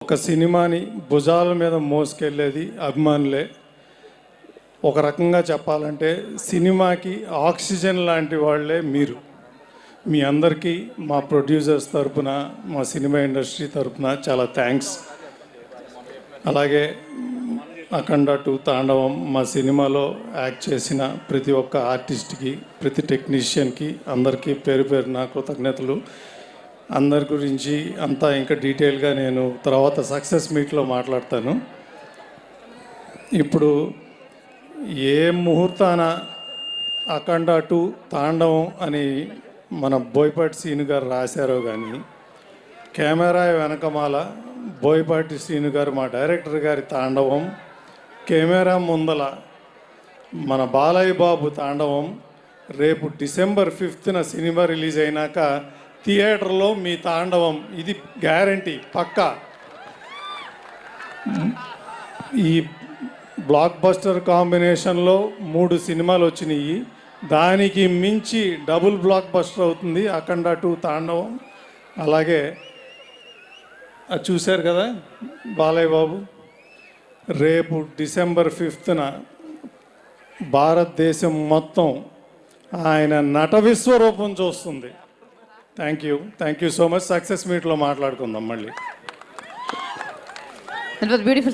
ఒక సినిమాని భుజాల మీద మోసుకెళ్ళేది అభిమానులే. ఒక రకంగా చెప్పాలంటే సినిమాకి ఆక్సిజన్ లాంటి వాళ్ళే మీరు. మీ అందరికీ మా ప్రొడ్యూసర్స్ తరపున, మా సినిమా ఇండస్ట్రీ తరపున చాలా థ్యాంక్స్. అలాగే అఖండ 2 తాండవం మా సినిమాలో యాక్ట్ చేసిన ప్రతి ఒక్క ఆర్టిస్ట్కి, ప్రతి టెక్నీషియన్కి అందరికీ పేరు పేరున కృతజ్ఞతలు. అందరి గురించి అంతా ఇంకా డీటెయిల్గా నేను తర్వాత సక్సెస్ మీట్లో మాట్లాడతాను. ఇప్పుడు ఏ ముహూర్తాన అఖండ 2 తాండవం అని మన బోయపాటి శ్రీను గారు రాశారో కానీ, కెమెరా వెనకమాల బోయపాటి శ్రీను గారు మా డైరెక్టర్ గారి తాండవం, కెమెరా ముందల మన బాలయ్య బాబు తాండవం రేపు డిసెంబర్ 5న సినిమా రిలీజ్ అయినాక థియేటర్లో మీ తాండవం, ఇది గ్యారంటీ పక్కా. ఈ బ్లాక్ బస్టర్ కాంబినేషన్లో 3 సినిమాలు వచ్చినాయి. దానికి మించి డబుల్ బ్లాక్ బస్టర్ అవుతుంది అఖండ 2 తాండవం. అలాగే అది చూశారు కదా బాలయ్య బాబు, రేపు డిసెంబర్ 5న భారతదేశం మొత్తం ఆయన నట విశ్వరూపం చూస్తుంది. Thank you so much. Success మీట్లో మాట్లాడుకుందాం మళ్ళీ.